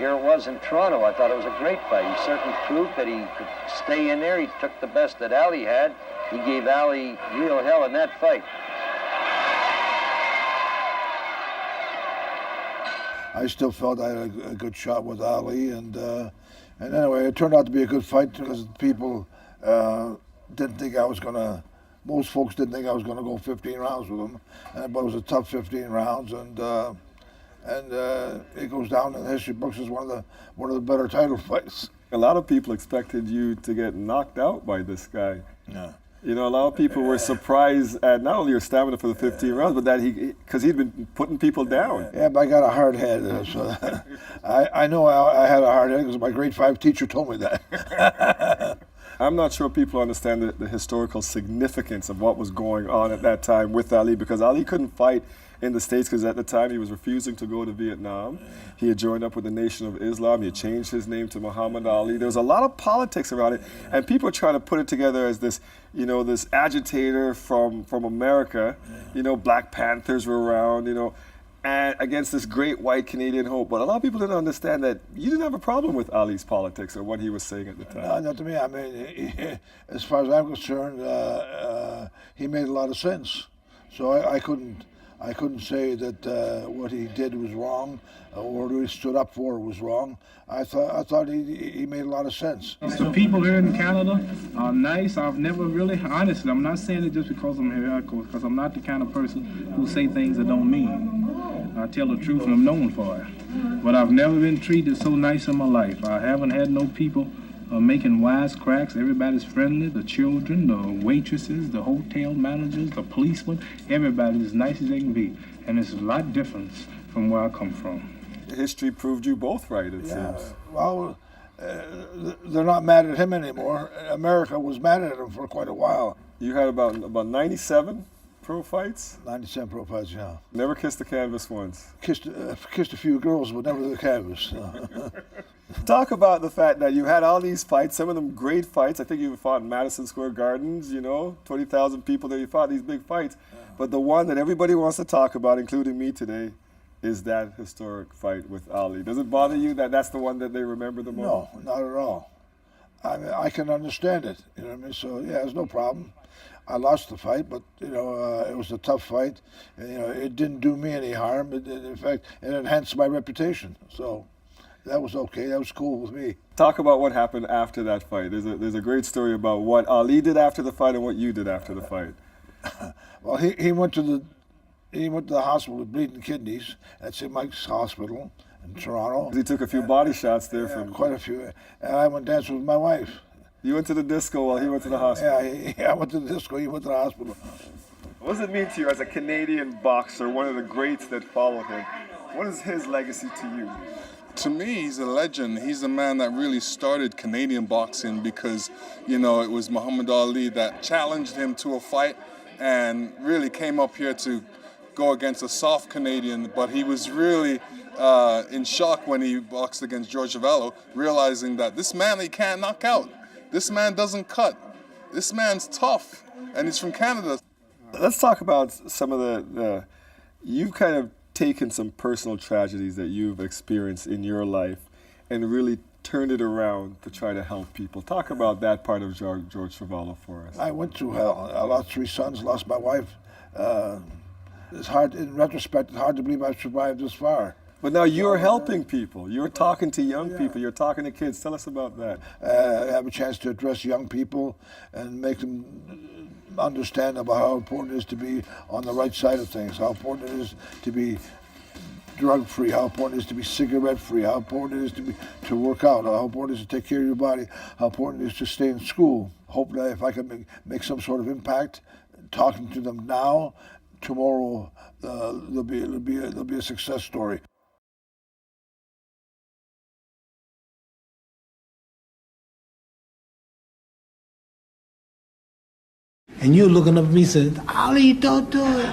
here it was in Toronto. I thought it was a great fight. He certainly proved that he could stay in there. He took the best that Ali had. He gave Ali real hell in that fight. I still felt I had a good shot with Ali, and anyway, it turned out to be a good fight because people didn't think I was going to. Most folks didn't think I was going to go 15 rounds with him, but it was a tough 15 rounds, and it goes down in the history books as one of the better title fights. A lot of people expected you to get knocked out by this guy. Yeah. You know, a lot of people were surprised at not only your stamina for the 15 rounds, but that because he'd been putting people down. Yeah, but I got a hard head. So I know I had a hard head because my grade 5 teacher told me that. I'm not sure people understand the historical significance of what was going on at that time with Ali, because Ali couldn't fight in the States because at the time he was refusing to go to Vietnam. He had joined up with the Nation of Islam. He had changed his name to Muhammad Ali. There was a lot of politics around it, and people try to put it together as this, you know, this agitator from America. You know, Black Panthers were around, you know, and against this great white Canadian hope. But a lot of people didn't understand that you didn't have a problem with Ali's politics or what he was saying at the time. No, not to me. I mean, as far as I'm concerned, he made a lot of sense. So I couldn't say that what he did was wrong or what he stood up for was wrong. I thought he made a lot of sense. The people here in Canada are nice. I've never really, honestly, I'm not saying it just because I'm here, because I'm not the kind of person who say things that don't mean. I tell the truth and I'm known for it. But I've never been treated so nice in my life. I haven't had no people making wise cracks. Everybody's friendly. The children, the waitresses, the hotel managers, the policemen, everybody's as nice as they can be. And it's a lot different from where I come from. History proved you both right, it seems. Well, they're not mad at him anymore. America was mad at him for quite a while. You had about 97 pro fights? 97 pro fights, yeah. Never kissed the canvas once? Kissed a few girls, but never the canvas. Talk about the fact that you had all these fights, some of them great fights. I think you fought in Madison Square Gardens, you know, 20,000 people there. You fought these big fights. But the one that everybody wants to talk about, including me today, is that historic fight with Ali. Does it bother you that that's the one that they remember the most? No, not at all. I mean, I can understand it, you know what I mean? So, yeah, there's no problem. I lost the fight, but, you know, it was a tough fight. And, you know, it didn't do me any harm. In fact, it enhanced my reputation. So that was okay. That was cool with me. Talk about what happened after that fight. There's a great story about what Ali did after the fight and what you did after the fight. Well, he went to the hospital with bleeding kidneys at St. Mike's Hospital in Toronto. He took a few body shots there from quite a few. And I went dancing with my wife. You went to the disco while he went to the hospital. Yeah, I went to the disco, he went to the hospital. What does it mean to you as a Canadian boxer, one of the greats that followed him? What is his legacy to you? To me, he's a legend. He's the man that really started Canadian boxing because, you know, it was Muhammad Ali that challenged him to a fight and really came up here to go against a soft Canadian, but he was really in shock when he boxed against George Avallo, realizing that this man he can't knock out. This man doesn't cut. This man's tough, and he's from Canada. Let's talk about some of the you've kind of taken some personal tragedies that you've experienced in your life and really turned it around to try to help people. Talk about that part of George Avallo for us. I went through hell. I lost 3 sons, lost my wife. It's hard, in retrospect, it's hard to believe I survived this far. But now you're helping people. You're talking to young people. You're talking to kids. Tell us about that. I have a chance to address young people and make them understand about how important it is to be on the right side of things, how important it is to be drug-free, how important it is to be cigarette-free, how important it is to work out, how important it is to take care of your body, how important it is to stay in school. Hope that if I can make some sort of impact, talking to them now, tomorrow there'll be a success story. And you're looking up at me saying, Ali, don't do it.